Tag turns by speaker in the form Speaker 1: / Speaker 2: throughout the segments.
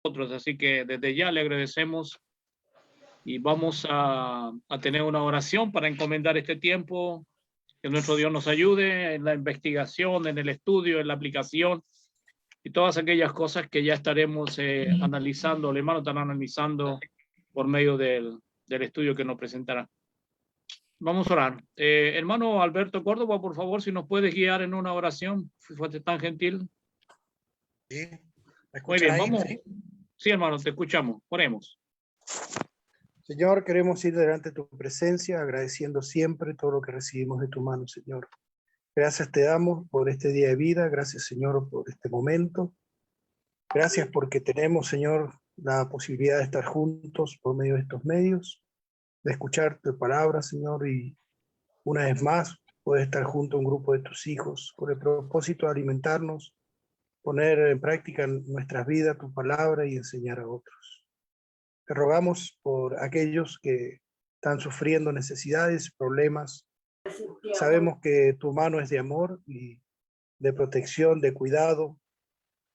Speaker 1: nosotros. Así que desde ya le agradecemos y vamos a tener una oración para encomendar este tiempo, que nuestro Dios nos ayude en la investigación, en el estudio, en la aplicación y todas aquellas cosas que ya estaremos analizando, los hermanos están analizando por medio del estudio que nos presentará. Vamos a orar. Hermano Alberto Córdoba, por favor, si nos puedes guiar en una oración, si fuiste tan gentil.
Speaker 2: Sí,
Speaker 1: Muy bien, vamos.
Speaker 2: ¿Sí?
Speaker 1: Sí, hermano, te escuchamos. Oremos.
Speaker 2: Señor, queremos ir delante de tu presencia, agradeciendo siempre todo lo que recibimos de tu mano, Señor. Gracias te damos por este día de vida, gracias, Señor, por este momento. Gracias porque tenemos, Señor, la posibilidad de estar juntos por medio de estos medios, de escuchar tu palabra, Señor, y una vez más poder estar junto a un grupo de tus hijos con el propósito de alimentarnos, poner en práctica en nuestras vidas tu palabra y enseñar a otros. Te rogamos por aquellos que están sufriendo necesidades, problemas. Sabemos que tu mano es de amor y de protección, de cuidado,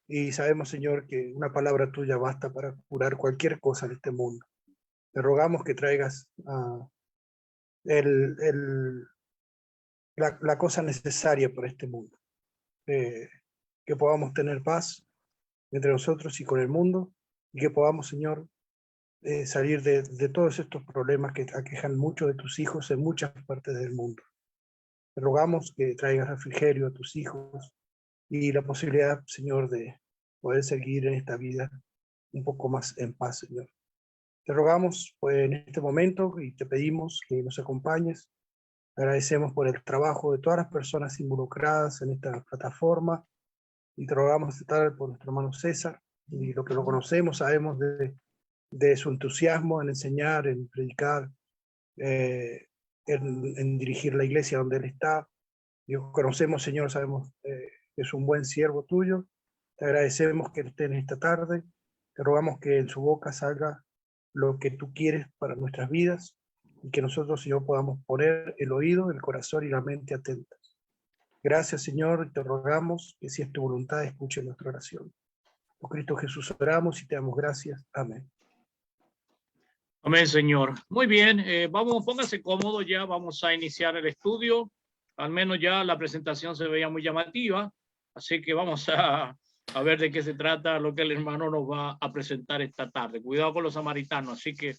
Speaker 2: y sabemos, Señor, que una palabra tuya basta para curar cualquier cosa en este mundo. Te rogamos que traigas la cosa necesaria para este mundo, que podamos tener paz entre nosotros y con el mundo, y que podamos, Señor, salir de todos estos problemas que aquejan muchos de tus hijos en muchas partes del mundo. Te rogamos que traigas refrigerio a tus hijos y la posibilidad, Señor, de poder seguir en esta vida un poco más en paz, Señor. Te rogamos pues, en este momento y te pedimos que nos acompañes. Agradecemos por el trabajo de todas las personas involucradas en esta plataforma y te rogamos estar por nuestro hermano César, y lo que lo conocemos, sabemos de su entusiasmo en enseñar, en predicar, en dirigir la iglesia donde él está. Y lo conocemos, Señor, sabemos que es un buen siervo tuyo. Te agradecemos que él esté en esta tarde. Te rogamos que en su boca salga lo que tú quieres para nuestras vidas y que nosotros, Señor, podamos poner el oído, el corazón y la mente atentas. Gracias, Señor, y te rogamos que si es tu voluntad, escuche nuestra oración. Por Cristo Jesús oramos y te damos gracias. Amén.
Speaker 1: Amén, Señor. Muy bien, vamos, póngase cómodo ya, vamos a iniciar el estudio. Al menos ya la presentación se veía muy llamativa, así que vamos a ver de qué se trata lo que el hermano nos va a presentar esta tarde. Cuidado con los samaritanos. Así que,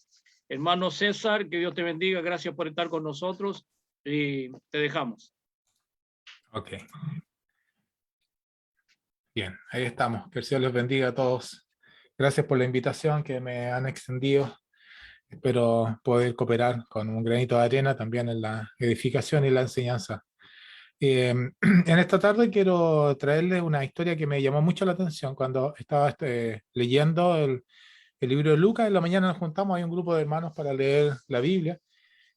Speaker 1: hermano César, que Dios te bendiga, gracias por estar con nosotros y te dejamos.
Speaker 3: Ok. Bien, ahí estamos. Que el Señor les bendiga a todos. Gracias por la invitación que me han extendido. Espero poder cooperar con un granito de arena también en la edificación y la enseñanza. En esta tarde quiero traerles una historia que me llamó mucho la atención cuando estaba leyendo el libro de Lucas. En la mañana nos juntamos, hay un grupo de hermanos para leer la Biblia.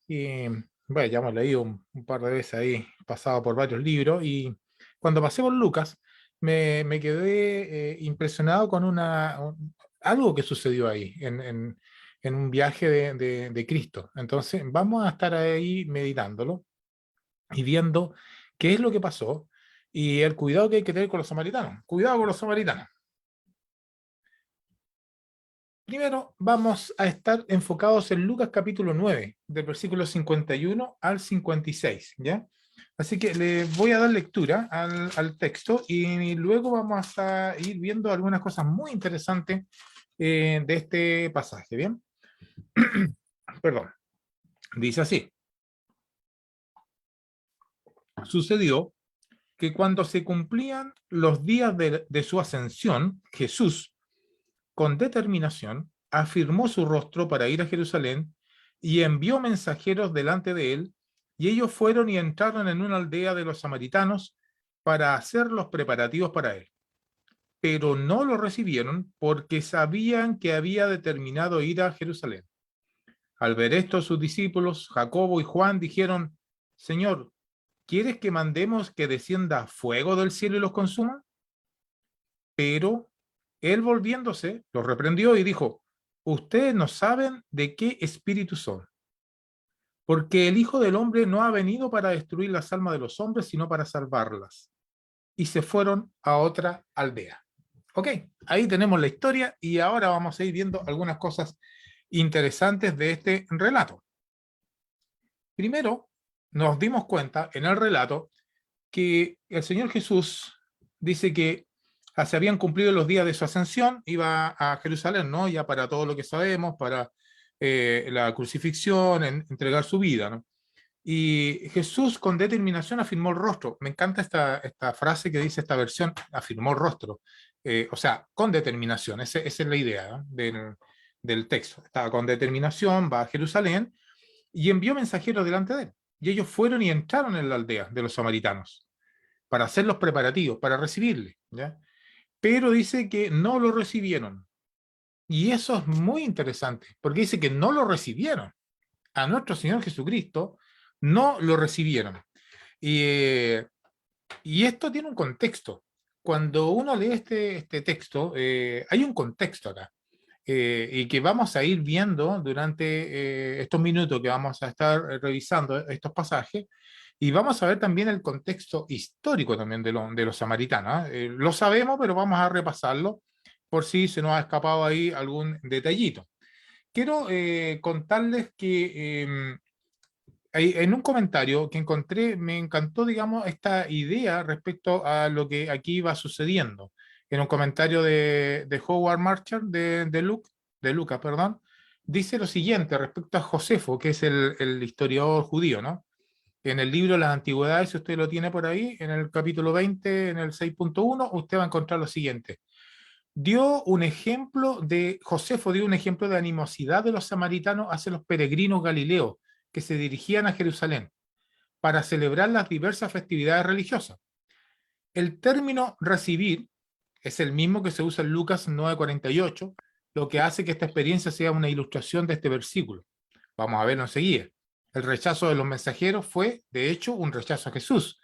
Speaker 3: Y bueno, ya hemos leído un par de veces ahí, pasado por varios libros. Y cuando pasé por Lucas, me quedé impresionado con algo que sucedió ahí en un viaje de Cristo. Entonces, vamos a estar ahí meditándolo y viendo qué es lo que pasó y el cuidado que hay que tener con los samaritanos. Cuidado con los samaritanos. Primero vamos a estar enfocados en Lucas capítulo 9, del versículo 51 al 56, ¿ya? Así que le voy a dar lectura al texto y luego vamos a ir viendo algunas cosas muy interesantes de este pasaje, ¿bien? Perdón. Dice así. Sucedió que cuando se cumplían los días de su ascensión, Jesús, con determinación, afirmó su rostro para ir a Jerusalén y envió mensajeros delante de él, y ellos fueron y entraron en una aldea de los samaritanos para hacer los preparativos para él. Pero no lo recibieron porque sabían que había determinado ir a Jerusalén. Al ver esto, sus discípulos, Jacobo y Juan, dijeron: Señor, ¿quieres que mandemos que descienda fuego del cielo y los consuma? Pero él, volviéndose, los reprendió y dijo: ustedes no saben de qué espíritu son, porque el Hijo del Hombre no ha venido para destruir las almas de los hombres, sino para salvarlas. Y se fueron a otra aldea. Ok, ahí tenemos la historia y ahora vamos a ir viendo algunas cosas interesantes de este relato. Primero, nos dimos cuenta en el relato que el Señor Jesús dice que se habían cumplido los días de su ascensión, iba a Jerusalén, ¿no? Ya para todo lo que sabemos, para la crucifixión, entregar su vida, ¿no? Y Jesús con determinación afirmó el rostro. Me encanta esta frase que dice esta versión, afirmó el rostro. O sea, con determinación, esa es la idea, ¿no? del texto. Estaba con determinación, va a Jerusalén y envió mensajeros delante de él. Y ellos fueron y entraron en la aldea de los samaritanos para hacer los preparativos, para recibirle, ¿ya? Pero dice que no lo recibieron. Y eso es muy interesante, porque dice que no lo recibieron. A nuestro Señor Jesucristo no lo recibieron. Y esto tiene un contexto. Cuando uno lee este texto, hay un contexto acá. Y que vamos a ir viendo durante estos minutos que vamos a estar revisando estos pasajes, y vamos a ver también el contexto histórico también de los samaritanos. Lo sabemos, pero vamos a repasarlo por si se nos ha escapado ahí algún detallito. Quiero contarles que en un comentario que encontré me encantó, digamos, esta idea respecto a lo que aquí va sucediendo. En un comentario de Howard Marshall de Lucas, perdón, dice lo siguiente respecto a Josefo, que es el historiador judío, ¿no? En el libro Las Antigüedades, si usted lo tiene por ahí, en el capítulo 20, en el 6.1, usted va a encontrar lo siguiente. Josefo dio un ejemplo de animosidad de los samaritanos hacia los peregrinos galileos que se dirigían a Jerusalén para celebrar las diversas festividades religiosas. El término recibir es el mismo que se usa en Lucas 9:48, lo que hace que esta experiencia sea una ilustración de este versículo. Vamos a verlo enseguida. El rechazo de los mensajeros fue, de hecho, un rechazo a Jesús.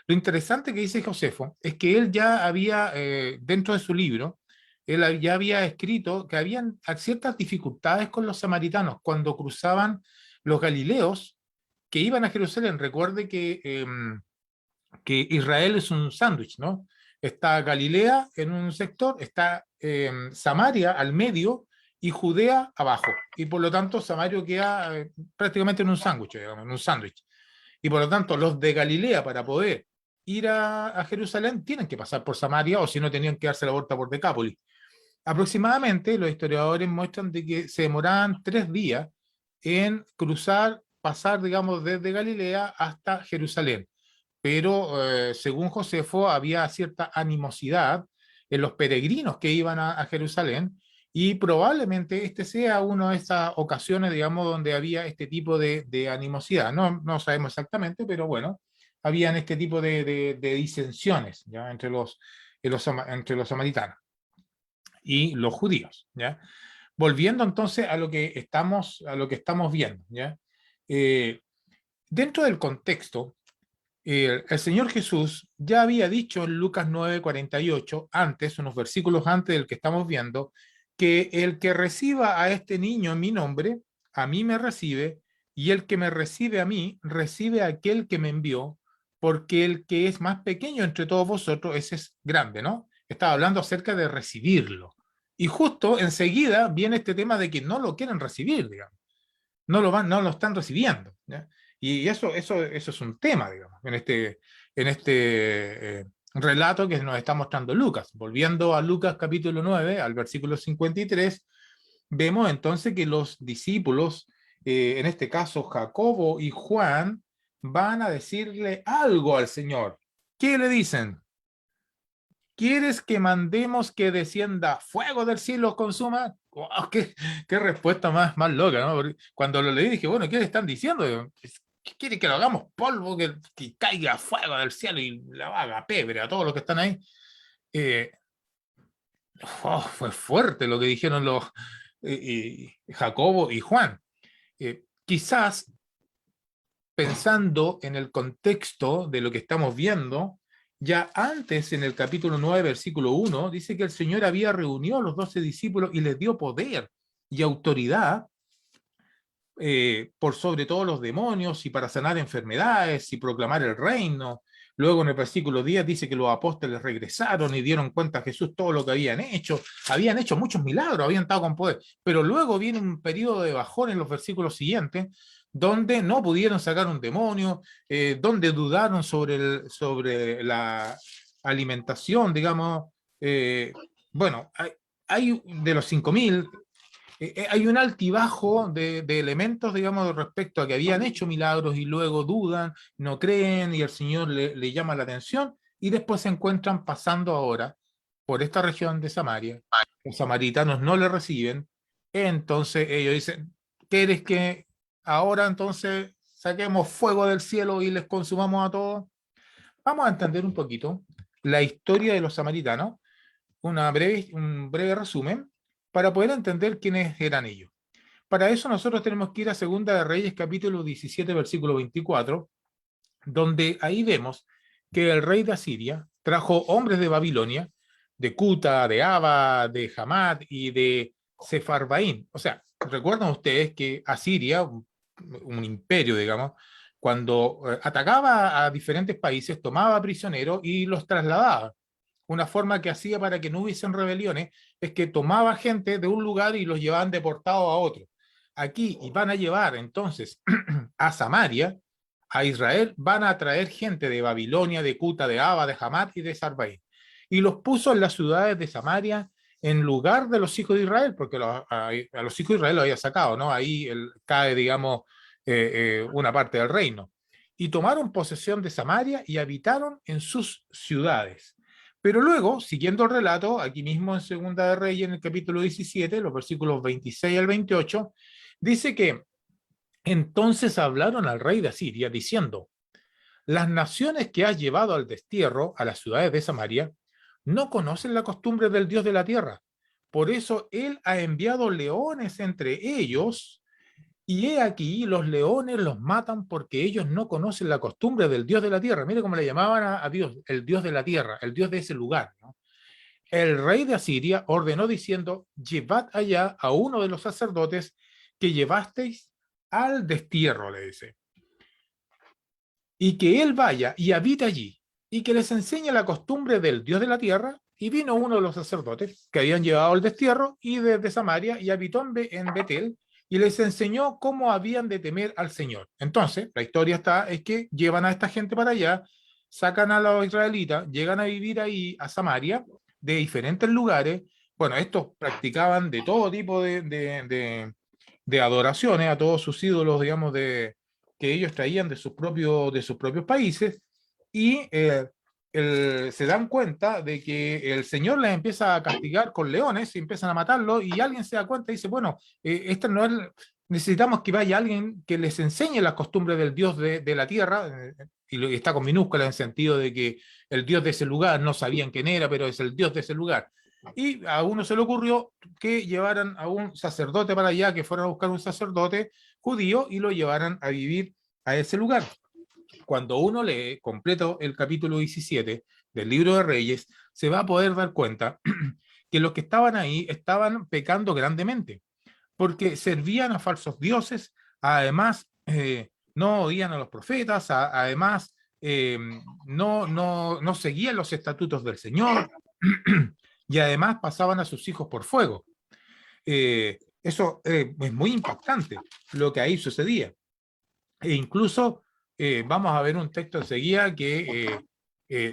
Speaker 3: Lo interesante que dice Josefo es que él ya había, dentro de su libro, él ya había escrito que habían ciertas dificultades con los samaritanos cuando cruzaban los galileos que iban a Jerusalén. Recuerde que Israel es un sándwich, ¿no? Está Galilea en un sector, está Samaria al medio y Judea abajo. Y por lo tanto, Samaria queda prácticamente en un sándwich, digamos, en un sándwich. Y por lo tanto, los de Galilea, para poder ir a Jerusalén, tienen que pasar por Samaria, o si no, tenían que darse la vuelta por Decápolis. Aproximadamente, los historiadores muestran de que se demoraban 3 días en pasar, digamos, desde Galilea hasta Jerusalén. Pero según Josefo, había cierta animosidad en los peregrinos que iban a Jerusalén, y probablemente este sea una de esas ocasiones, digamos, donde había este tipo de animosidad. No sabemos exactamente, pero bueno, habían este tipo de disensiones, ¿ya? Entre los samaritanos y los judíos, ¿ya? Volviendo entonces a lo que estamos viendo, ¿ya? Dentro del contexto, el Señor Jesús ya había dicho en Lucas 9:48, antes, unos versículos antes del que estamos viendo, que el que reciba a este niño en mi nombre, a mí me recibe, y el que me recibe a mí, recibe a aquel que me envió, porque el que es más pequeño entre todos vosotros, ese es grande, ¿no? Estaba hablando acerca de recibirlo. Y justo enseguida viene este tema de que no lo quieren recibir, digamos. No lo están recibiendo, ¿ya? Y eso es un tema, digamos, en este relato que nos está mostrando Lucas. Volviendo a Lucas capítulo 9, al versículo 53, vemos entonces que los discípulos, en este caso Jacobo y Juan, van a decirle algo al Señor. ¿Qué le dicen? ¿Quieres que mandemos que descienda fuego del cielo consuma? Wow, qué respuesta más loca, ¿no? Porque cuando lo leí dije, bueno, ¿qué le están diciendo? ¿Qué quiere que lo hagamos polvo, que caiga fuego del cielo y la haga pebre a todos los que están ahí? Fue fuerte lo que dijeron Jacobo y Juan. Quizás pensando en el contexto de lo que estamos viendo, ya antes en el capítulo 9, versículo 1, dice que el Señor había reunido a los 12 discípulos y les dio poder y autoridad por sobre todos los demonios y para sanar enfermedades y proclamar el reino, Luego en el versículo 10 dice que los apóstoles regresaron y dieron cuenta a Jesús todo lo que habían hecho muchos milagros, habían estado con poder, pero luego viene un periodo de bajón en los versículos siguientes, donde no pudieron sacar un demonio, donde dudaron sobre la alimentación, digamos. Bueno, hay de los 5.000, hay un altibajo de elementos, digamos, respecto a que habían hecho milagros y luego dudan, no creen y el Señor le llama la atención y después se encuentran pasando ahora por esta región de Samaria. Los samaritanos no le reciben, entonces ellos dicen, ¿quieres que ahora entonces saquemos fuego del cielo y les consumamos a todos? Vamos a entender un poquito la historia de los samaritanos, un breve resumen, para poder entender quiénes eran ellos. Para eso nosotros tenemos que ir a Segunda de Reyes, capítulo 17, versículo 24, donde ahí vemos que el rey de Asiria trajo hombres de Babilonia, de Cuta, de Aba, de Hamat y de Sefarbaín. O sea, recuerdan ustedes que Asiria, un imperio, digamos, cuando atacaba a diferentes países, tomaba prisioneros y los trasladaba. Una forma que hacía para que no hubiesen rebeliones es que tomaba gente de un lugar y los llevaban deportados a otro. Aquí y van a llevar entonces a Samaria, a Israel, van a traer gente de Babilonia, de Cuta, de Aba, de Hamat y de Sarbaín. Y los puso en las ciudades de Samaria en lugar de los hijos de Israel, porque a los hijos de Israel los había sacado, ¿no? Ahí cae, digamos, una parte del reino. Y tomaron posesión de Samaria y habitaron en sus ciudades. Pero luego, siguiendo el relato, aquí mismo en Segunda de Reyes, en el capítulo 17, los versículos 26 al 28, dice que entonces hablaron al rey de Asiria diciendo, las naciones que has llevado al destierro a las ciudades de Samaria no conocen la costumbre del Dios de la tierra. Por eso él ha enviado leones entre ellos, y he aquí los leones los matan porque ellos no conocen la costumbre del Dios de la tierra. Mire cómo le llamaban a Dios, el Dios de la tierra, el Dios de ese lugar, ¿no? El rey de Asiria ordenó diciendo, llevad allá a uno de los sacerdotes que llevasteis al destierro, le dice, y que él vaya y habite allí, y que les enseñe la costumbre del Dios de la tierra. Y vino uno de los sacerdotes que habían llevado al destierro y desde Samaria y habitó en Betel, y les enseñó cómo habían de temer al Señor. Entonces, la historia es que llevan a esta gente para allá, sacan a los israelitas, llegan a vivir ahí a Samaria, de diferentes lugares. Bueno, estos practicaban de todo tipo de adoraciones a todos sus ídolos, digamos, que ellos traían de sus propios países, y se dan cuenta de que el Señor les empieza a castigar con leones y empiezan a matarlos, y alguien se da cuenta y dice, bueno, esta no es, necesitamos que vaya alguien que les enseñe las costumbres del Dios de la tierra, y está con minúscula en el sentido de que el Dios de ese lugar no sabían quién era, pero es el Dios de ese lugar. Y a uno se le ocurrió que llevaran a un sacerdote para allá, que fueran a buscar un sacerdote judío y lo llevaran a vivir a ese lugar. Cuando uno lee completo el capítulo 17 del libro de Reyes, se va a poder dar cuenta que los que estaban ahí estaban pecando grandemente, porque servían a falsos dioses, además no oían a los profetas, además no seguían los estatutos del Señor, y además pasaban a sus hijos por fuego. Eso es muy impactante lo que ahí sucedía. E incluso vamos a ver un texto enseguida que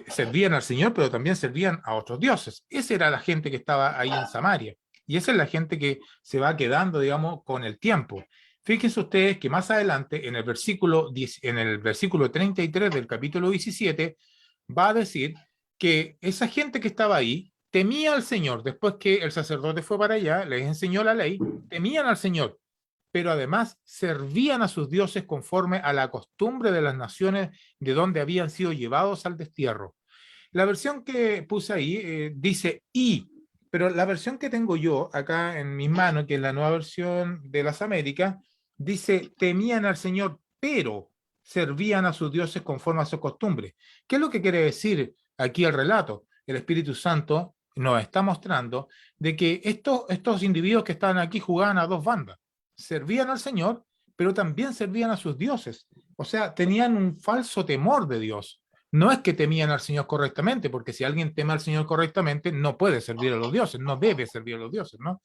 Speaker 3: servían al Señor, pero también servían a otros dioses. Esa era la gente que estaba ahí en Samaria. Y esa es la gente que se va quedando, digamos, con el tiempo. Fíjense ustedes que más adelante, en el versículo 33 del capítulo 17, va a decir que esa gente que estaba ahí temía al Señor. Después que el sacerdote fue para allá, les enseñó la ley, temían al Señor, pero además servían a sus dioses conforme a la costumbre de las naciones de donde habían sido llevados al destierro. La versión que puse ahí dice y, pero la versión que tengo yo acá en mis manos, que es la nueva versión de las Américas, dice temían al Señor, pero servían a sus dioses conforme a su costumbre. ¿Qué es lo que quiere decir aquí el relato? El Espíritu Santo nos está mostrando de que estos individuos que estaban aquí jugaban a dos bandas. Servían al Señor, pero también servían a sus dioses. O sea, tenían un falso temor de Dios. No es que temían al Señor correctamente, porque si alguien teme al Señor correctamente, no puede servir a los dioses, no debe servir a los dioses, ¿no?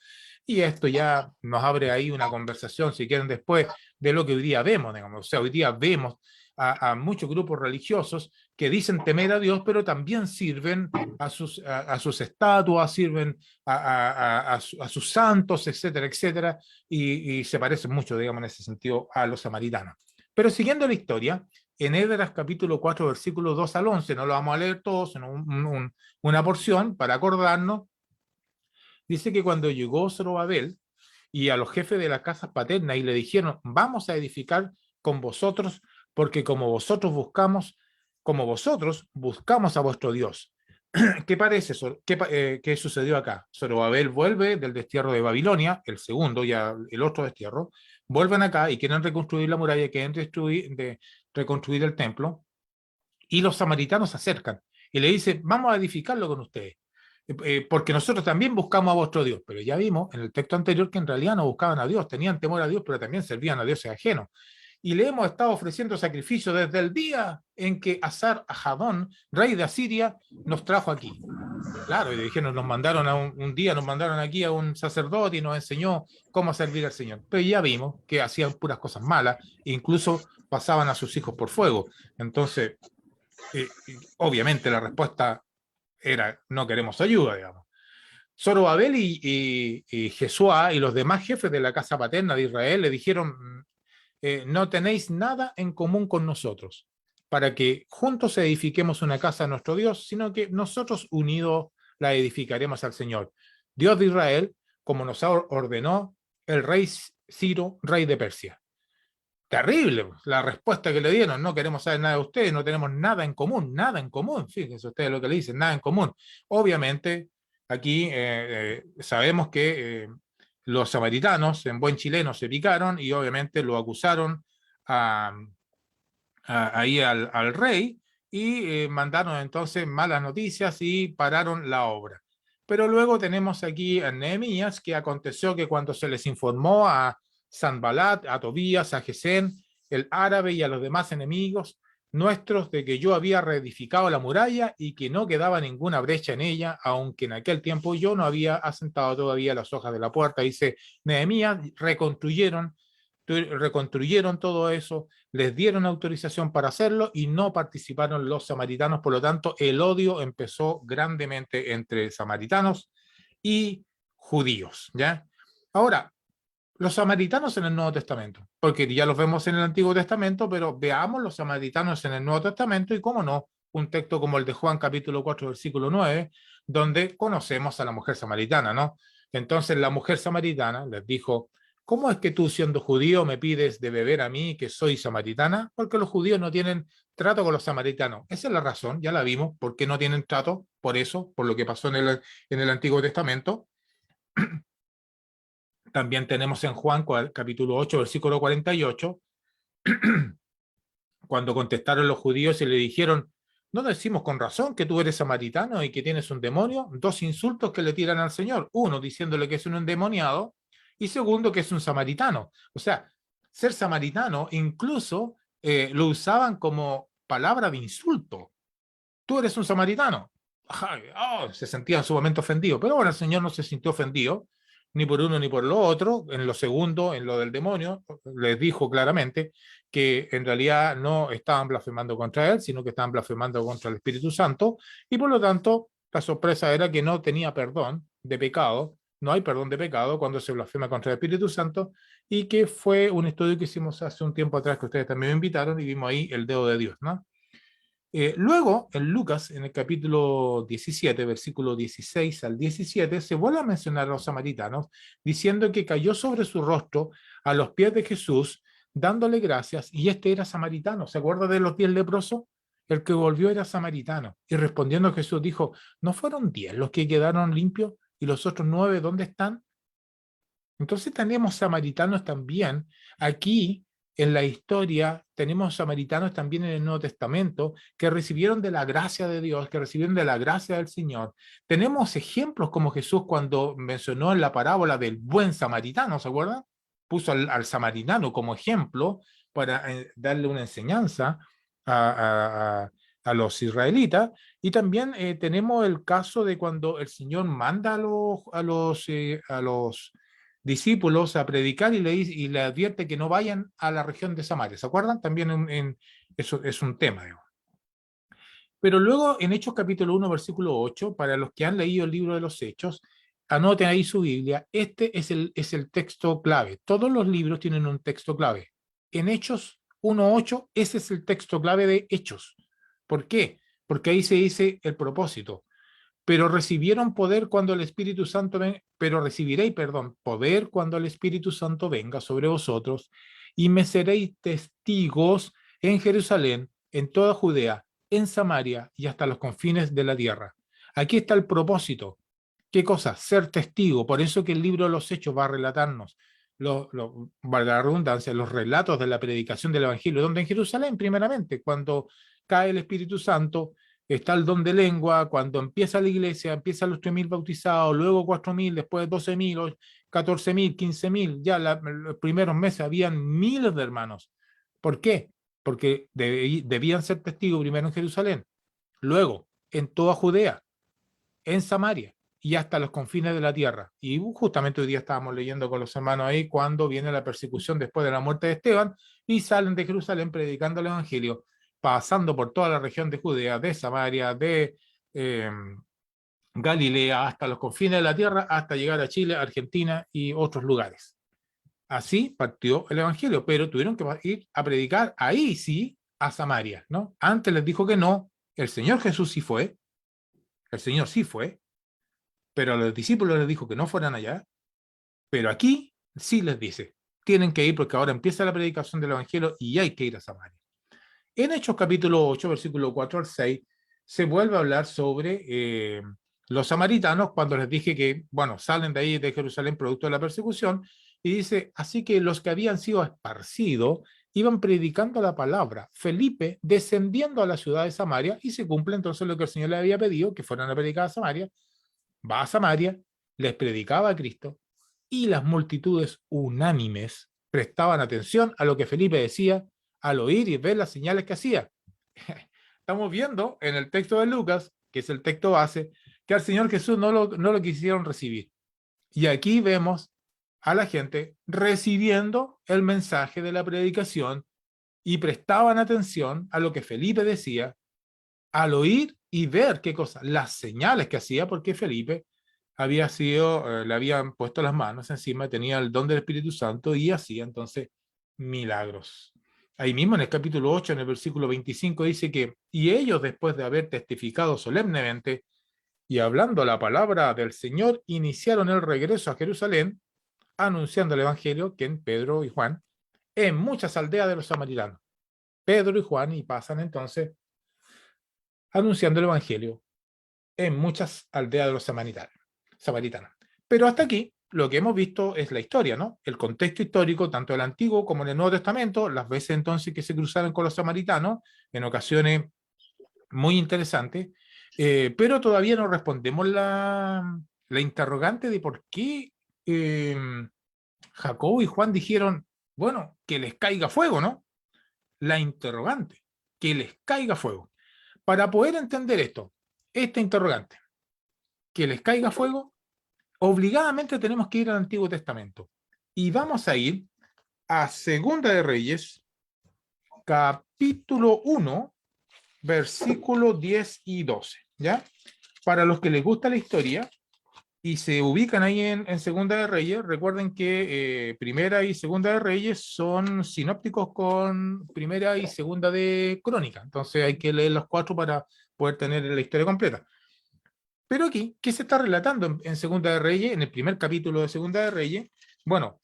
Speaker 3: Y esto ya nos abre ahí una conversación, si quieren después, de lo que hoy día vemos, digamos. O sea, hoy día vemos a muchos grupos religiosos que dicen temer a Dios, pero también sirven a sus estatuas, sirven a sus santos, etcétera, etcétera, y se parecen mucho, digamos, en ese sentido a los samaritanos. Pero siguiendo la historia, en Esdras capítulo 4, versículos 2 al 11, no lo vamos a leer todos, sino una porción para acordarnos, dice que cuando llegó Zorobabel y a los jefes de las casas paternas y le dijeron, vamos a edificar con vosotros, porque como vosotros buscamos a vuestro Dios. ¿Qué parece? ¿Qué sucedió acá? Zorobabel vuelve del destierro de Babilonia, el segundo, ya el otro destierro, vuelven acá y quieren reconstruir la muralla, quieren reconstruir el templo, y los samaritanos se acercan y le dicen, vamos a edificarlo con ustedes, porque nosotros también buscamos a vuestro Dios. Pero ya vimos en el texto anterior que en realidad no buscaban a Dios, tenían temor a Dios, pero también servían a dioses ajenos. Y le hemos estado ofreciendo sacrificio desde el día en que Asar-Hadón, rey de Asiria, nos trajo aquí. Claro, y le dijeron, nos mandaron un día, nos mandaron aquí a un sacerdote y nos enseñó cómo servir al Señor. Pero ya vimos que hacían puras cosas malas, e incluso pasaban a sus hijos por fuego. Entonces, obviamente la respuesta era, no queremos ayuda, digamos. Zorobabel y Jesuá y los demás jefes de la casa paterna de Israel le dijeron, no tenéis nada en común con nosotros, para que juntos edifiquemos una casa a nuestro Dios, sino que nosotros unidos la edificaremos al Señor, Dios de Israel, como nos ordenó el rey Ciro, rey de Persia. Terrible la respuesta que le dieron, no queremos saber nada de ustedes, no tenemos nada en común, fíjense ustedes lo que le dicen, nada en común. Obviamente, aquí sabemos que los samaritanos, en buen chileno, se picaron y obviamente lo acusaron ahí al rey y mandaron entonces malas noticias y pararon la obra. Pero luego tenemos aquí a Nehemías, que aconteció que cuando se les informó a Sanbalat, a Tobías, a Gesén, el árabe y a los demás enemigos nuestros de que yo había reedificado la muralla y que no quedaba ninguna brecha en ella, aunque en aquel tiempo yo no había asentado todavía las hojas de la puerta. Dice Nehemías, reconstruyeron todo eso, les dieron autorización para hacerlo y no participaron los samaritanos. Por lo tanto, el odio empezó grandemente entre samaritanos y judíos, ¿ya? Ahora, los samaritanos en el Nuevo Testamento, porque ya los vemos en el Antiguo Testamento, pero veamos los samaritanos en el Nuevo Testamento y, cómo no, un texto como el de Juan capítulo 4, versículo 9, donde conocemos a la mujer samaritana, ¿no? Entonces la mujer samaritana les dijo, ¿cómo es que tú, siendo judío, me pides de beber a mí, que soy samaritana? Porque los judíos no tienen trato con los samaritanos. Esa es la razón, ya la vimos, por qué no tienen trato, por eso, por lo que pasó en el Antiguo Testamento. También tenemos en Juan capítulo 8, versículo 48, cuando contestaron los judíos y le dijeron, ¿no decimos con razón que tú eres samaritano y que tienes un demonio? Dos insultos que le tiran al Señor. Uno, diciéndole que es un endemoniado, y segundo, que es un samaritano. O sea, ser samaritano incluso lo usaban como palabra de insulto. Tú eres un samaritano. Se sentían sumamente ofendidos, pero ahora el Señor no se sintió ofendido, ni por uno ni por lo otro. En lo segundo, en lo del demonio, les dijo claramente que en realidad no estaban blasfemando contra él, sino que estaban blasfemando contra el Espíritu Santo, y por lo tanto la sorpresa era que no tenía perdón de pecado, no hay perdón de pecado cuando se blasfema contra el Espíritu Santo, y que fue un estudio que hicimos hace un tiempo atrás, que ustedes también me invitaron, y vimos ahí el dedo de Dios, ¿no? Luego, en Lucas, en el capítulo 17, versículo 16 al 17, se vuelve a mencionar a los samaritanos, diciendo que cayó sobre su rostro a los pies de Jesús, dándole gracias, y este era samaritano. ¿Se acuerda de los 10 leprosos? El que volvió era samaritano. Y respondiendo Jesús dijo, ¿no fueron 10 los que quedaron limpios? ¿Y los otros 9 dónde están? Entonces tenemos samaritanos también aquí. En la historia tenemos samaritanos también en el Nuevo Testamento que recibieron de la gracia de Dios, que recibieron de la gracia del Señor. Tenemos ejemplos como Jesús cuando mencionó en la parábola del buen samaritano, ¿se acuerdan? Puso al samaritano como ejemplo para darle una enseñanza a los israelitas, y también tenemos el caso de cuando el Señor manda a los discípulos a predicar y y le advierte que no vayan a la región de Samaria. ¿Se acuerdan? También eso es un tema, digamos. Pero luego en Hechos capítulo 1, versículo 8, para los que han leído el libro de los Hechos, anoten ahí su Biblia, este es el texto clave. Todos los libros tienen un texto clave. En Hechos 1:8, ese es el texto clave de Hechos. ¿Por qué? Porque ahí se dice el propósito. Pero recibieron poder cuando el Espíritu Santo pero recibiréis, perdón, poder cuando el Espíritu Santo venga sobre vosotros, y me seréis testigos en Jerusalén, en toda Judea, en Samaria y hasta los confines de la tierra. Aquí está el propósito. ¿Qué cosa? Ser testigo. Por eso que el libro de los Hechos va a relatarnos, valga la redundancia, los relatos de la predicación del Evangelio, donde en Jerusalén, primeramente, cuando cae el Espíritu Santo, está el don de lengua, cuando empieza la iglesia, empiezan los 3.000 bautizados, luego 4.000, después 12.000, 14.000, 15.000, ya los primeros meses habían miles de hermanos. ¿Por qué? Porque debían ser testigos primero en Jerusalén, luego en toda Judea, en Samaria y hasta los confines de la tierra. Y justamente hoy día estábamos leyendo con los hermanos ahí cuando viene la persecución después de la muerte de Esteban y salen de Jerusalén predicando el Evangelio, pasando por toda la región de Judea, de Samaria, de Galilea, hasta los confines de la tierra, hasta llegar a Chile, Argentina y otros lugares. Así partió el Evangelio, pero tuvieron que ir a predicar ahí sí a Samaria, ¿no? Antes les dijo que no, el Señor Jesús sí fue, el Señor sí fue, pero a los discípulos les dijo que no fueran allá, pero aquí sí les dice, tienen que ir porque ahora empieza la predicación del Evangelio y hay que ir a Samaria. En Hechos capítulo 8, versículo 4 al 6, se vuelve a hablar sobre los samaritanos cuando les dije que, bueno, salen de ahí de Jerusalén producto de la persecución, y dice, así que los que habían sido esparcidos iban predicando la palabra. Felipe descendiendo a la ciudad de Samaria, y se cumple entonces lo que el Señor le había pedido, que fueran a predicar a Samaria. Va a Samaria, les predicaba a Cristo, y las multitudes unánimes prestaban atención a lo que Felipe decía al oír y ver las señales que hacía. Estamos viendo en el texto de Lucas, que es el texto base, que al Señor Jesús no lo quisieron recibir. Y aquí vemos a la gente recibiendo el mensaje de la predicación y prestaban atención a lo que Felipe decía al oír y ver qué cosa, las señales que hacía, porque Felipe había sido, le habían puesto las manos encima, tenía el don del Espíritu Santo y hacía entonces milagros. Ahí mismo en el capítulo 8, en el versículo 25, dice que, y ellos después de haber testificado solemnemente y hablando la palabra del Señor, iniciaron el regreso a Jerusalén, anunciando el Evangelio, que en Pedro y Juan, en muchas aldeas de los samaritanos. Pedro y Juan, y pasan entonces anunciando el Evangelio en muchas aldeas de los samaritanos. Pero hasta aquí lo que hemos visto es la historia, ¿no? El contexto histórico, tanto del Antiguo como en el Nuevo Testamento, las veces entonces que se cruzaron con los samaritanos, en ocasiones muy interesantes, pero todavía no respondemos la interrogante de por qué Jacobo y Juan dijeron, bueno, que les caiga fuego, ¿no? La interrogante, que les caiga fuego. Para poder entender esto, esta interrogante, que les caiga fuego, obligadamente tenemos que ir al Antiguo Testamento. Y vamos a ir a Segunda de Reyes, capítulo 1, versículo 10 y 12, ¿ya? Para los que les gusta la historia y se ubican ahí en Segunda de Reyes, recuerden que Primera y Segunda de Reyes son sinópticos con Primera y Segunda de Crónica. Entonces hay que leer los cuatro para poder tener la historia completa. Pero aquí, ¿qué se está relatando en Segunda de Reyes, en el primer capítulo de Segunda de Reyes? Bueno,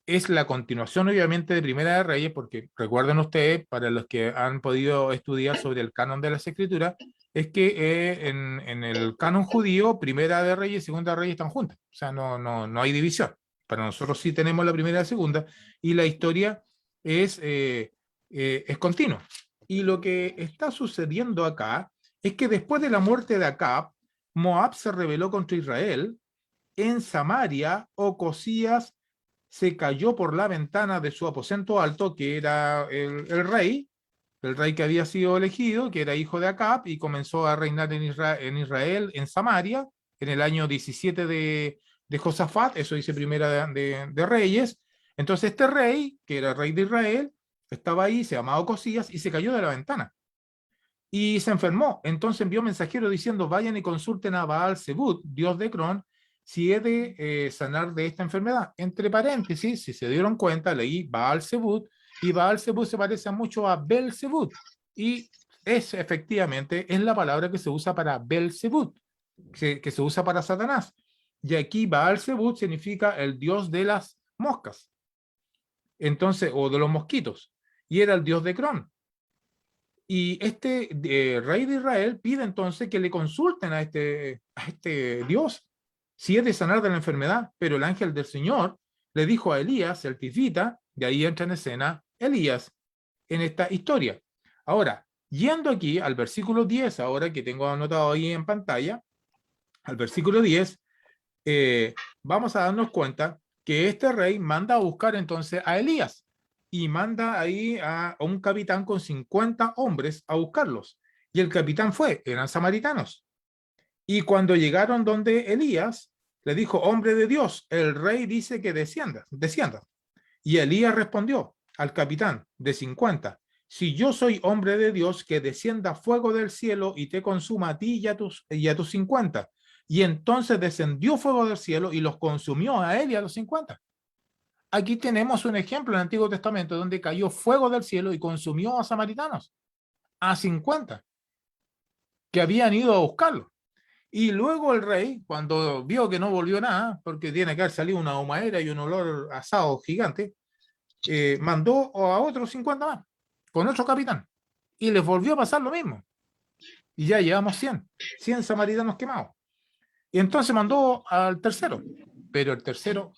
Speaker 3: es la continuación obviamente de Primera de Reyes, porque recuerden ustedes, para los que han podido estudiar sobre el canon de las Escrituras, es que en el canon judío, Primera de Reyes y Segunda de Reyes están juntas, o sea, no hay división. Para nosotros sí tenemos la primera y la segunda, y la historia es continua. Y lo que está sucediendo acá es que después de la muerte de Acab, Moab se rebeló contra Israel. En Samaria, Ocosías se cayó por la ventana de su aposento alto, que era el rey, el rey que había sido elegido, que era hijo de Acab, y comenzó a reinar en Israel, en Samaria, en el año 17 de Josafat, eso dice Primera de Reyes. Entonces este rey, que era rey de Israel, estaba ahí, se llamaba Ocosías, y se cayó de la ventana. Y se enfermó. Entonces envió mensajero diciendo, vayan y consulten a Baal Zebut, dios de Cron, si he de sanar de esta enfermedad. Entre paréntesis, si se dieron cuenta, leí Baal Zebut, y Baal Zebut se parece mucho a Belzebut. Y es efectivamente, es la palabra que se usa para Belzebut, que se usa para Satanás. Y aquí Baal Zebut significa el dios de las moscas. Entonces, o de los mosquitos. Y era el dios de Cron. Y este rey de Israel pide entonces que le consulten a este Dios si es de sanar de la enfermedad, pero el ángel del Señor le dijo a Elías, el tifita, de ahí entra en escena Elías en esta historia. Ahora, yendo aquí al versículo 10, ahora que tengo anotado ahí en pantalla, al versículo 10, vamos a darnos cuenta que este rey manda a buscar entonces a Elías y manda ahí a un capitán con 50 hombres a buscarlos. Y el capitán eran samaritanos. Y cuando llegaron donde Elías, le dijo, hombre de Dios, el rey dice que descienda. Y Elías respondió al capitán de 50, si yo soy hombre de Dios, que descienda fuego del cielo y te consuma a ti y a tus 50. Y entonces descendió fuego del cielo y los consumió a él y a los 50. Aquí tenemos un ejemplo en el Antiguo Testamento donde cayó fuego del cielo y consumió a samaritanos, a 50, que habían ido a buscarlo. Y luego el rey, cuando vio que no volvió nada, porque tiene que haber salido una humareda y un olor asado gigante, mandó a otros 50 más, con otro capitán. Y les volvió a pasar lo mismo. Y ya llevamos 100 samaritanos quemados. Y entonces mandó al tercero. Pero el tercero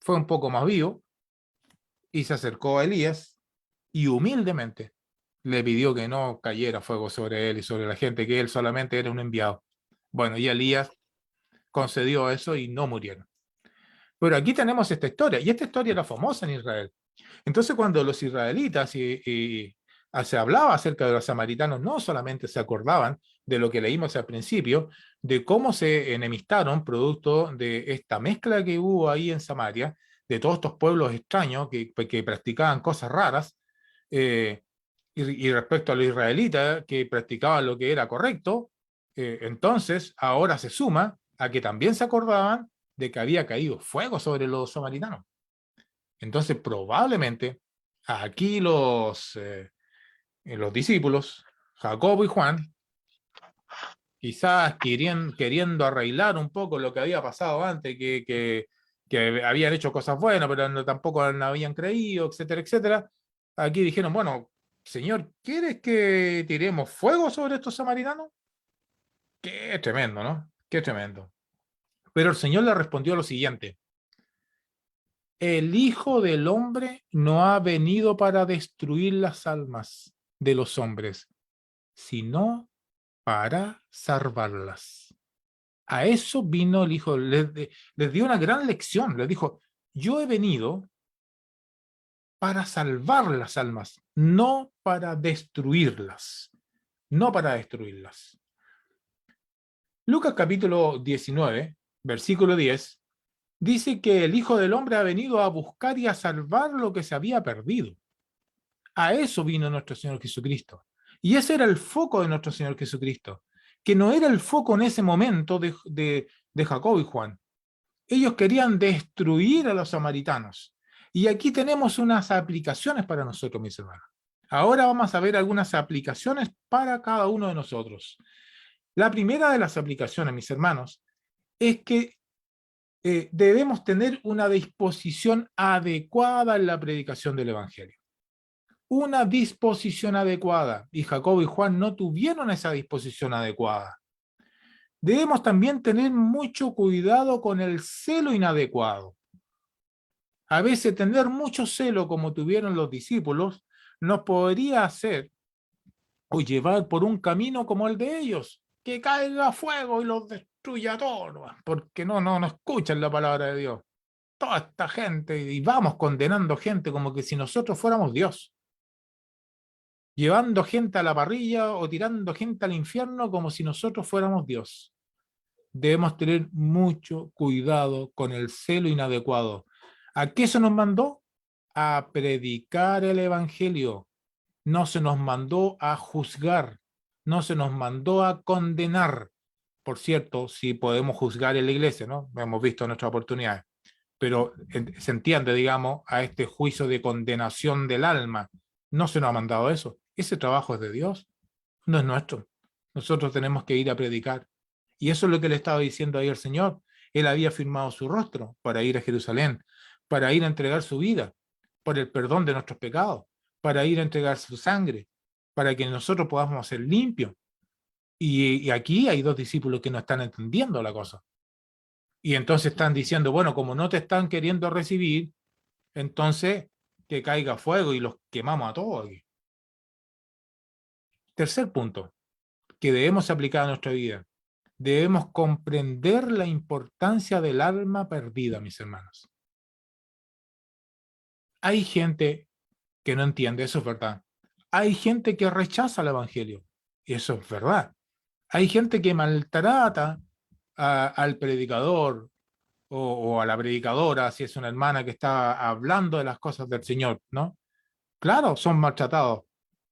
Speaker 3: fue un poco más vivo y se acercó a Elías y humildemente le pidió que no cayera fuego sobre él y sobre la gente, que él solamente era un enviado. Bueno, y Elías concedió eso y no murieron. Pero aquí tenemos esta historia, y esta historia era famosa en Israel. Entonces, cuando los israelitas se hablaba acerca de los samaritanos, no solamente se acordaban de lo que leímos al principio, de cómo se enemistaron producto de esta mezcla que hubo ahí en Samaria, de todos estos pueblos extraños que practicaban cosas raras, y respecto a los israelitas que practicaban lo que era correcto, entonces ahora se suma a que también se acordaban de que había caído fuego sobre los samaritanos. Entonces, probablemente aquí los discípulos, Jacobo y Juan, quizás queriendo arreglar un poco lo que había pasado antes, que habían hecho cosas buenas, pero tampoco no habían creído, etcétera, etcétera. Aquí dijeron, bueno, Señor, ¿quieres que tiremos fuego sobre estos samaritanos? Qué tremendo, ¿no? Qué tremendo. Pero el Señor le respondió lo siguiente: el Hijo del Hombre no ha venido para destruir las almas de los hombres, sino para salvarlas. A eso vino el Hijo. Les dio una gran lección. Les dijo, yo he venido para salvar las almas, no para destruirlas. No para destruirlas. Lucas capítulo 19, versículo 10, dice que el Hijo del Hombre ha venido a buscar y a salvar lo que se había perdido. A eso vino nuestro Señor Jesucristo. Y ese era el foco de nuestro Señor Jesucristo, que no era el foco en ese momento de Jacobo y Juan. Ellos querían destruir a los samaritanos. Y aquí tenemos unas aplicaciones para nosotros, mis hermanos. Ahora vamos a ver algunas aplicaciones para cada uno de nosotros. La primera de las aplicaciones, mis hermanos, es que debemos tener una disposición adecuada en la predicación del Evangelio. Una disposición adecuada. Y Jacobo y Juan no tuvieron esa disposición adecuada. Debemos también tener mucho cuidado con el celo inadecuado. A veces tener mucho celo como tuvieron los discípulos nos podría hacer o llevar por un camino como el de ellos, que caiga fuego y los destruya a todos, porque no escuchan la palabra de Dios. Toda esta gente, y vamos condenando gente como que si nosotros fuéramos Dios. llevando gente a la parrilla o tirando gente al infierno como si nosotros fuéramos Dios. Debemos tener mucho cuidado con el celo inadecuado. ¿A qué se nos mandó? A predicar el evangelio. No se nos mandó a juzgar, no se nos mandó a condenar. Por cierto, si podemos juzgar en la iglesia, ¿no? Hemos visto nuestras oportunidades, pero se entiende, digamos, a este juicio de condenación del alma. No se nos ha mandado eso. Ese trabajo es de Dios, no es nuestro. Nosotros tenemos que ir a predicar. Y eso es lo que le estaba diciendo ahí el Señor. Él había firmado su rostro para ir a Jerusalén, para ir a entregar su vida por el perdón de nuestros pecados, para ir a entregar su sangre, para que nosotros podamos ser limpios. Y aquí hay dos discípulos que no están entendiendo la cosa. Y entonces están diciendo, bueno, como no te están queriendo recibir, entonces que caiga fuego y los quemamos a todos aquí. Tercer punto que debemos aplicar a nuestra vida. Debemos comprender la importancia del alma perdida, mis hermanos. Hay gente que no entiende, eso es verdad. Hay gente que rechaza el evangelio, y eso es verdad. Hay gente que maltrata al predicador o a la predicadora, si es una hermana que está hablando de las cosas del Señor, ¿no? Claro, son maltratados,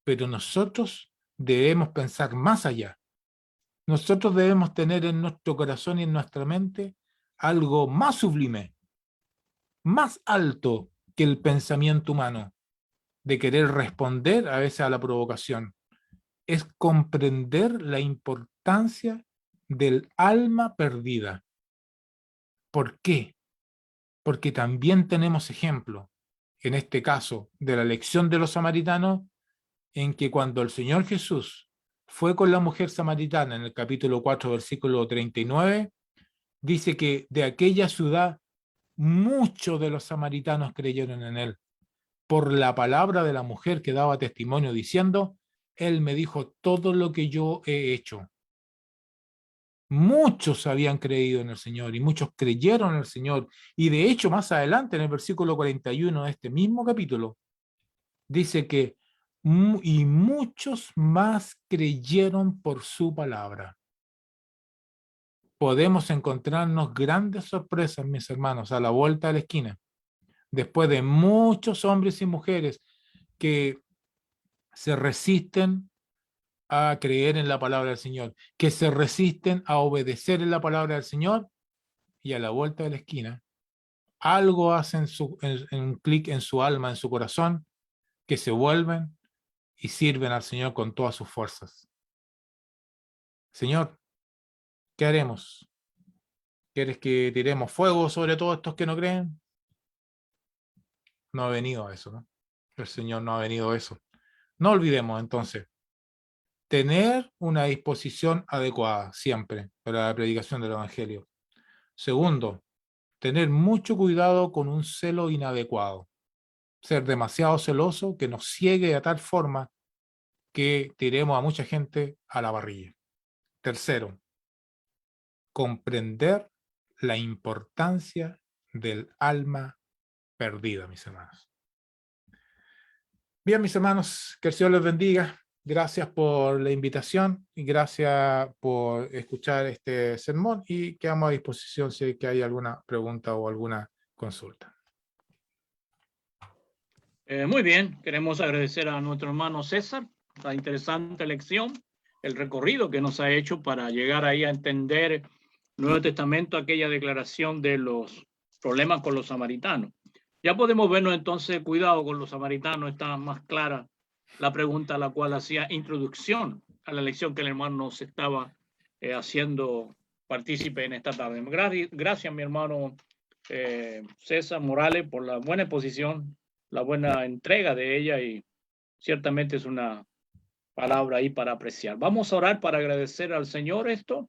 Speaker 3: pero nosotros debemos pensar más allá. Nosotros debemos tener en nuestro corazón y en nuestra mente algo más sublime, más alto que el pensamiento humano, de querer responder a veces a la provocación. Es comprender la importancia del alma perdida. ¿Por qué? Porque también tenemos ejemplo, en este caso, de la lección de los samaritanos, en que cuando el Señor Jesús fue con la mujer samaritana en el capítulo 4, versículo 39, dice que de aquella ciudad muchos de los samaritanos creyeron en él, por la palabra de la mujer que daba testimonio diciendo, él me dijo todo lo que yo he hecho. Muchos habían creído en el Señor y muchos creyeron en el Señor. Y de hecho, más adelante, en el versículo 41 de este mismo capítulo, dice que y muchos más creyeron por su palabra. Podemos encontrarnos grandes sorpresas, mis hermanos, a la vuelta de la esquina, después de muchos hombres y mujeres que se resisten a creer en la palabra del Señor, que se resisten a obedecer en la palabra del Señor, y a la vuelta de la esquina, algo hacen en un clic en su alma, en su corazón, que se vuelven y sirven al Señor con todas sus fuerzas. Señor, ¿qué haremos? ¿Quieres que tiremos fuego sobre todos estos que no creen? No ha venido a eso, ¿no? El Señor no ha venido a eso. No olvidemos entonces tener una disposición adecuada siempre para la predicación del Evangelio. Segundo, tener mucho cuidado con un celo inadecuado. Ser demasiado celoso que nos ciegue de tal forma que tiremos a mucha gente a la parrilla. Tercero, comprender la importancia del alma perdida, mis hermanos. Bien, mis hermanos, que el Señor les bendiga. Gracias por la invitación y gracias por escuchar este sermón, y quedamos a disposición si es que hay alguna pregunta o alguna consulta.
Speaker 1: Muy bien, queremos agradecer a nuestro hermano César la interesante lección, el recorrido que nos ha hecho para llegar ahí a entender el Nuevo Testamento, aquella declaración de los problemas con los samaritanos. Ya podemos vernos entonces, cuidado con los samaritanos, está más clara la pregunta a la cual hacía introducción a la lección que el hermano nos estaba haciendo partícipe en esta tarde. Gracias, mi hermano César Morales, por la buena exposición, la buena entrega de ella, y ciertamente es una palabra ahí para apreciar. Vamos a orar para agradecer al Señor esto,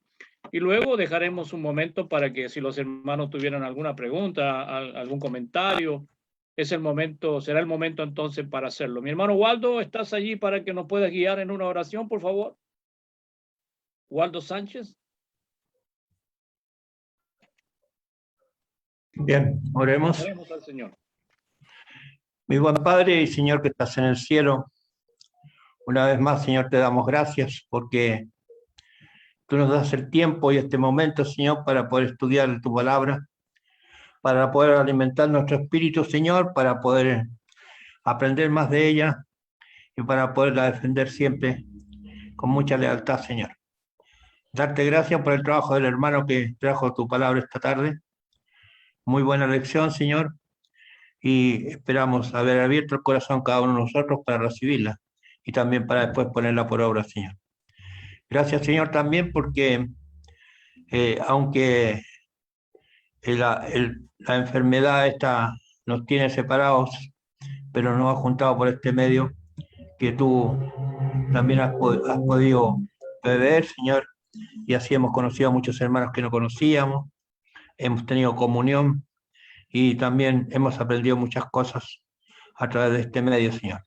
Speaker 1: y luego dejaremos un momento para que si los hermanos tuvieran alguna pregunta, algún comentario, es el momento, será el momento entonces para hacerlo. Mi hermano Waldo, ¿estás allí para que nos puedas guiar en una oración, por favor? Waldo Sánchez.
Speaker 4: Bien, oremos.
Speaker 1: Oremos al Señor.
Speaker 4: Mi buen Padre y Señor que estás en el cielo, Una vez más, Señor, te damos gracias porque tú nos das el tiempo y este momento, Señor, para poder estudiar tu palabra, para poder alimentar nuestro espíritu, Señor, para poder aprender más de ella y para poderla defender siempre con mucha lealtad, Señor. Darte gracias por el trabajo del hermano que trajo tu palabra esta tarde. Muy buena lección, Señor, y esperamos haber abierto el corazón cada uno de nosotros para recibirla y también para después ponerla por obra, Señor. Gracias, Señor, también porque aunque la enfermedad esta nos tiene separados, pero nos ha juntado por este medio que tú también has podido beber, Señor, y así hemos conocido a muchos hermanos que no conocíamos, hemos tenido comunión y también hemos aprendido muchas cosas a través de este medio, Señor.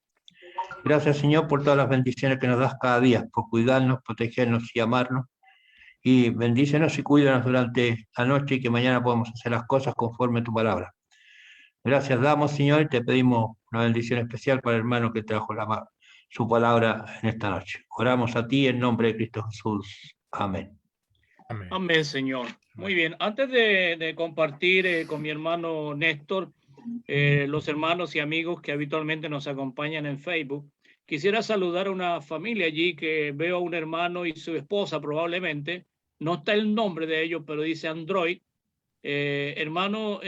Speaker 4: Gracias, Señor, por todas las bendiciones que nos das cada día, por cuidarnos, protegernos y amarnos. Y bendícenos y cuídanos durante la noche y que mañana podamos hacer las cosas conforme a tu palabra. Gracias damos, Señor, y te pedimos una bendición especial para el hermano que trajo su palabra en esta noche. Oramos a ti en nombre de Cristo Jesús. Amén.
Speaker 3: Amén.
Speaker 1: Amén, Señor. Muy bien. Antes de compartir con mi hermano Néstor, los hermanos y amigos que habitualmente nos acompañan en Facebook, quisiera saludar a una familia allí que veo a un hermano y su esposa probablemente. No está el nombre de ellos, pero dice Android. Hermano,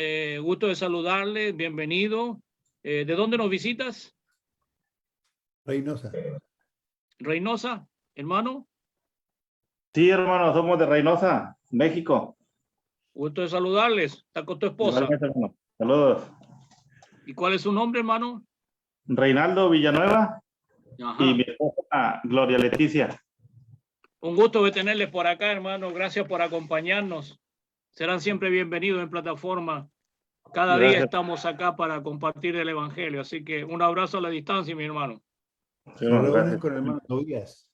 Speaker 1: gusto de saludarle. Bienvenido. ¿De dónde nos visitas?
Speaker 5: Reynosa.
Speaker 1: Reynosa, hermano.
Speaker 6: Sí, hermano, somos de Reynosa, México.
Speaker 1: Gusto de saludarles. ¿Está con tu esposa?
Speaker 6: Igualmente, hermano. Saludos.
Speaker 1: ¿Y cuál es su nombre, hermano?
Speaker 6: Reinaldo Villanueva.
Speaker 1: Ajá.
Speaker 6: Y mi esposa Gloria Leticia.
Speaker 1: Un gusto de tenerles por acá, hermano. Gracias por acompañarnos. Serán siempre bienvenidos en plataforma. Cada
Speaker 6: Gracias.
Speaker 1: día estamos acá para compartir el evangelio. Así que un abrazo a la distancia, mi hermano.
Speaker 6: Sí,
Speaker 5: Se
Speaker 6: hermano,
Speaker 5: reúnen
Speaker 6: gracias.
Speaker 5: con el hermano Tobías.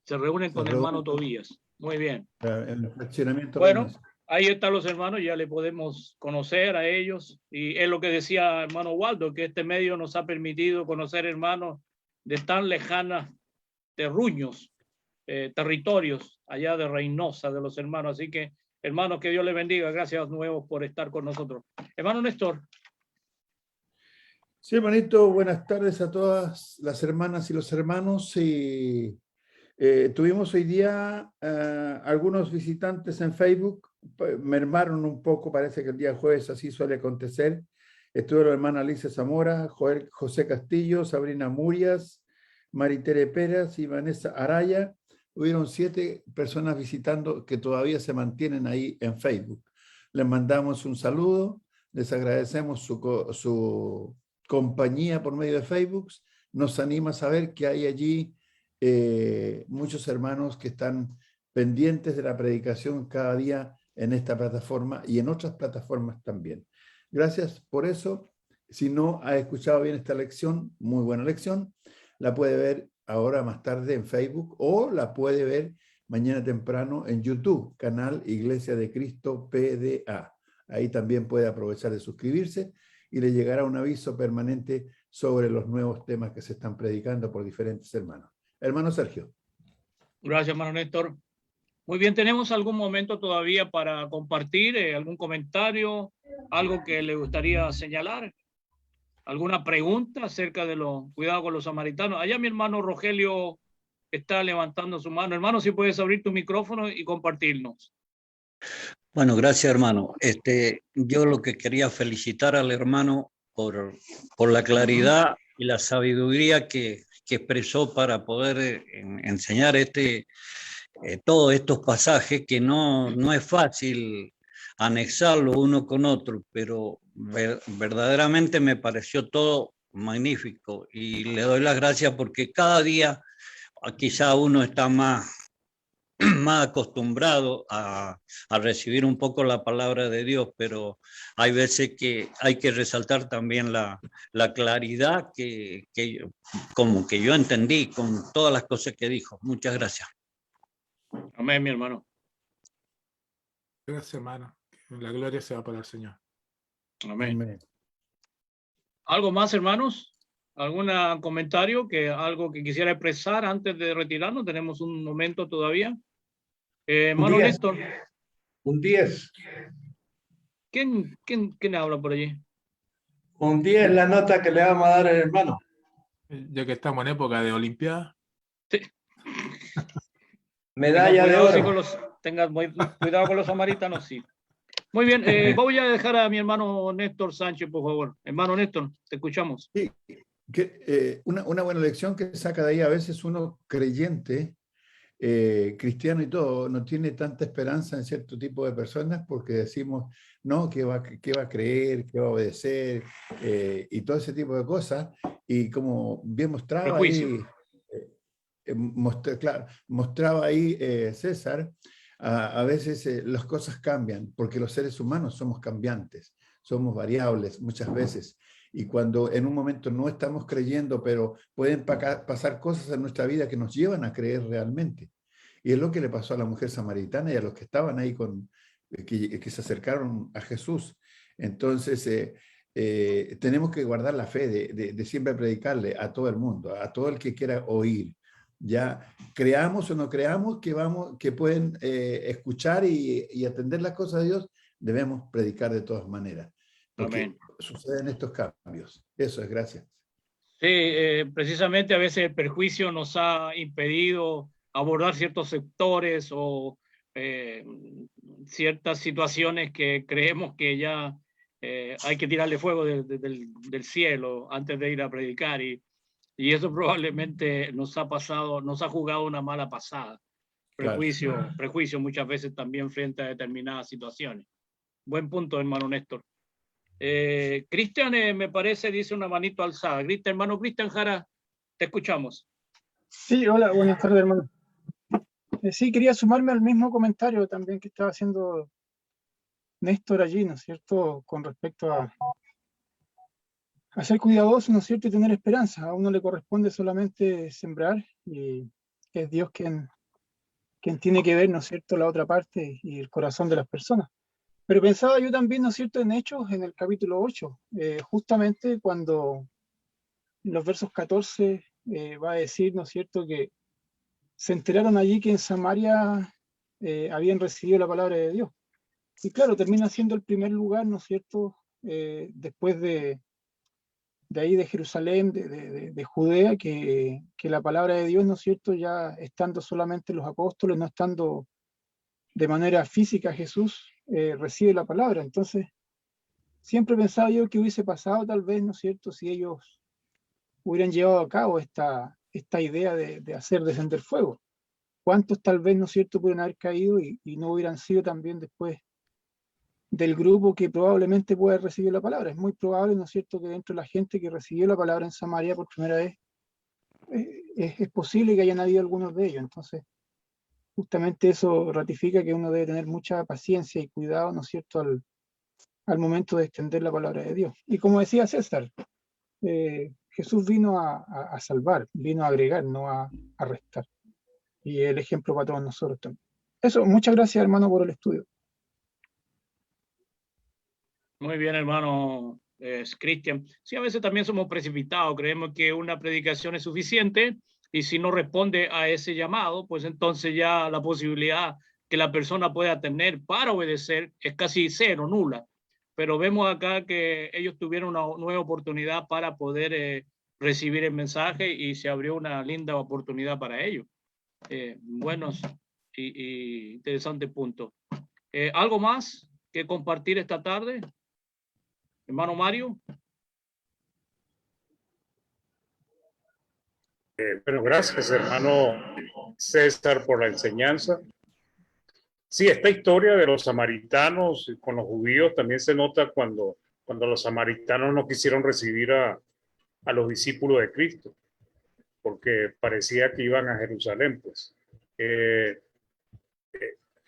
Speaker 1: Se reúnen con
Speaker 5: Se
Speaker 1: el hermano
Speaker 5: reúnen.
Speaker 1: Tobías. Muy bien.
Speaker 5: En el fraccionamiento.
Speaker 1: Bueno,
Speaker 5: Reynosa.
Speaker 1: ahí están los hermanos, ya le podemos conocer a ellos. Y es lo que decía hermano Waldo, que este medio nos ha permitido conocer hermanos de tan lejanas terruños, territorios allá de Reynosa, de los hermanos. Así que, hermanos, que Dios les bendiga. Gracias nuevos por estar con nosotros. Hermano Néstor.
Speaker 5: Sí, hermanito, buenas tardes a todas las hermanas y los hermanos. Y tuvimos hoy día algunos visitantes en Facebook, mermaron un poco, parece que el día jueves así suele acontecer. Estuvo la hermana Alicia Zamora, José Castillo, Sabrina Murias, Maritere Pérez y Vanessa Araya. Hubieron 7 personas visitando que todavía se mantienen ahí en Facebook. Les mandamos un saludo, les agradecemos su compañía por medio de Facebook. Nos anima a saber que hay allí muchos hermanos que están pendientes de la predicación cada día en esta plataforma y en otras plataformas también. Gracias por eso. Si no ha escuchado bien esta lección, muy buena lección, la puede ver ahora más tarde en Facebook o la puede ver mañana temprano en YouTube, canal Iglesia de Cristo PDA. Ahí también puede aprovechar de suscribirse y le llegará un aviso permanente sobre los nuevos temas que se están predicando por diferentes hermanos. Hermano Sergio.
Speaker 1: Gracias, hermano Néstor. Muy bien, ¿tenemos algún momento todavía para compartir algún comentario, algo que le gustaría señalar? ¿Alguna pregunta acerca de los cuidados con los samaritanos? Allá mi hermano Rogelio está levantando su mano. Hermano, si puedes abrir tu micrófono y compartirnos.
Speaker 7: Bueno, gracias, hermano. Yo lo que quería felicitar al hermano por la claridad y la sabiduría que expresó para poder enseñar todos estos pasajes que no es fácil anexarlo uno con otro, pero verdaderamente me pareció todo magnífico y le doy las gracias porque cada día quizá uno está más acostumbrado a recibir un poco la palabra de Dios, pero hay veces que hay que resaltar también la claridad que yo entendí con todas las cosas que dijo. Muchas gracias.
Speaker 1: Amén, mi hermano.
Speaker 3: Gracias, hermano. La gloria sea para el Señor.
Speaker 1: Amén.
Speaker 5: Amén.
Speaker 1: ¿Algo más, hermanos? ¿Algún comentario, algo que quisiera expresar antes de retirarnos? Tenemos un momento todavía. Hermano
Speaker 5: 10.
Speaker 1: Néstor,
Speaker 5: Un 10.
Speaker 1: ¿quién habla por allí?
Speaker 5: Un 10 la nota que le vamos a dar al hermano.
Speaker 3: Ya que estamos en época de Olimpiada.
Speaker 1: Sí.
Speaker 5: Medalla de oro.
Speaker 1: Cuidado con los samaritanos, sí. Muy bien, voy a dejar a mi hermano Néstor Sánchez, por favor. Hermano Néstor, te escuchamos.
Speaker 5: Sí, una buena lección que saca de ahí, a veces uno creyente, cristiano y todo, no tiene tanta esperanza en cierto tipo de personas porque decimos, no, ¿qué va a creer? ¿Qué va a obedecer? Y todo ese tipo de cosas. Y como bien mostraba ahí, mostraba ahí César, a veces las cosas cambian porque los seres humanos somos cambiantes, somos variables muchas veces. Y cuando en un momento no estamos creyendo, pero pueden pasar cosas en nuestra vida que nos llevan a creer realmente. Y es lo que le pasó a la mujer samaritana y a los que estaban ahí, que se acercaron a Jesús. Entonces, tenemos que guardar la fe de siempre predicarle a todo el mundo, a todo el que quiera oír. Ya creamos o no creamos que pueden escuchar y atender las cosas de Dios, debemos predicar de todas maneras. Porque
Speaker 1: Amén.
Speaker 5: suceden estos cambios. Eso es, gracias.
Speaker 1: Sí, precisamente a veces el perjuicio nos ha impedido abordar ciertos sectores o ciertas situaciones que creemos que ya hay que tirarle fuego del cielo antes de ir a predicar y eso probablemente nos ha jugado una mala pasada. Prejuicio muchas veces también frente a determinadas situaciones. Buen punto, hermano Néstor. Cristian, me parece, dice una manito alzada. Hermano Cristian Jara, te escuchamos.
Speaker 8: Sí, hola, buenas tardes, hermano. Sí, quería sumarme al mismo comentario también que estaba haciendo Néstor allí, ¿no es cierto?, con respecto a ser cuidadoso, ¿no es cierto?, y tener esperanza. A uno le corresponde solamente sembrar y es Dios quien tiene que ver, ¿no es cierto?, la otra parte y el corazón de las personas. Pero pensaba yo también, ¿no es cierto?, en Hechos, en el capítulo 8, justamente cuando en los versos 14 va a decir, ¿no es cierto?, que se enteraron allí que en Samaria habían recibido la palabra de Dios. Y claro, termina siendo el primer lugar, ¿no es cierto?, después de ahí de Jerusalén, de Judea, que la palabra de Dios, ¿no es cierto?, ya estando solamente los apóstoles, no estando de manera física Jesús, recibe la palabra. Entonces, siempre pensaba yo que hubiese pasado tal vez, ¿no es cierto?, si ellos hubieran llevado a cabo esta idea de hacer descender fuego. ¿Cuántos tal vez, ¿no es cierto?, pudieran haber caído y no hubieran sido también después del grupo que probablemente pueda recibir la palabra? Es muy probable, ¿no es cierto?, que dentro de la gente que recibió la palabra en Samaria por primera vez, es posible que hayan habido algunos de ellos. Entonces, justamente eso ratifica que uno debe tener mucha paciencia y cuidado, ¿no es cierto?, al momento de extender la palabra de Dios. Y como decía César, Jesús vino a salvar, vino a agregar, no a restar. Y el ejemplo para todos nosotros también. Eso, muchas gracias, hermano, por el estudio.
Speaker 1: Muy bien, hermano Cristian. Sí, a veces también somos precipitados, creemos que una predicación es suficiente y si no responde a ese llamado, pues entonces ya la posibilidad que la persona pueda tener para obedecer es casi cero, nula. Pero vemos acá que ellos tuvieron una nueva oportunidad para poder recibir el mensaje y se abrió una linda oportunidad para ellos. Buenos y interesantes puntos. ¿Algo más que compartir esta tarde? Hermano Mario.
Speaker 9: Bueno, gracias, hermano César, por la enseñanza. Sí, esta historia de los samaritanos con los judíos también se nota cuando los samaritanos no quisieron recibir a los discípulos de Cristo, porque parecía que iban a Jerusalén, pues.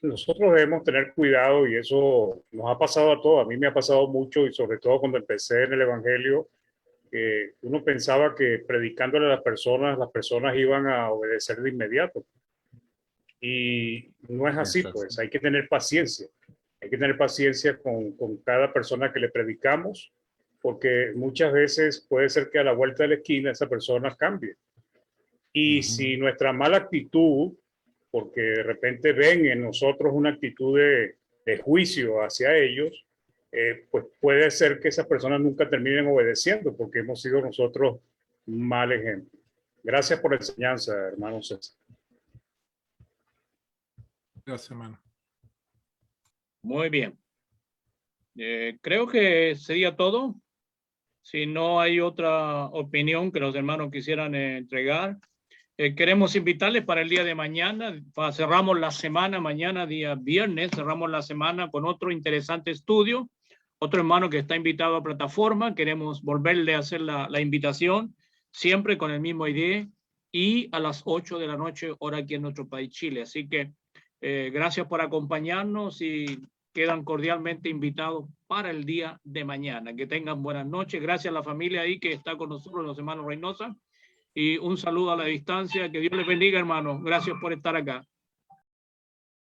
Speaker 9: Nosotros debemos tener cuidado y eso nos ha pasado a todos. A mí me ha pasado mucho y sobre todo cuando empecé en el Evangelio, uno pensaba que predicándole a las personas iban a obedecer de inmediato. Y no es así, pues hay que tener paciencia. Hay que tener paciencia con cada persona que le predicamos porque muchas veces puede ser que a la vuelta de la esquina esa persona cambie. Y si nuestra mala actitud, porque de repente ven en nosotros una actitud de juicio hacia ellos, pues puede ser que esas personas nunca terminen obedeciendo, porque hemos sido nosotros un mal ejemplo. Gracias por la enseñanza, hermano César.
Speaker 3: Gracias, hermano.
Speaker 1: Muy bien. Creo que sería todo. Si no hay otra opinión que los hermanos quisieran entregar, queremos invitarles para el día de mañana. Cerramos la semana, mañana día viernes, cerramos la semana con otro interesante estudio. Otro hermano que está invitado a plataforma, queremos volverle a hacer la invitación, siempre con el mismo ID, y a las 8 de la noche, hora aquí en nuestro país, Chile. Así que gracias por acompañarnos y quedan cordialmente invitados para el día de mañana. Que tengan buenas noches. Gracias a la familia ahí que está con nosotros, los hermanos Reynosa. Y un saludo a la distancia. Que Dios les bendiga, hermanos. Gracias por estar acá.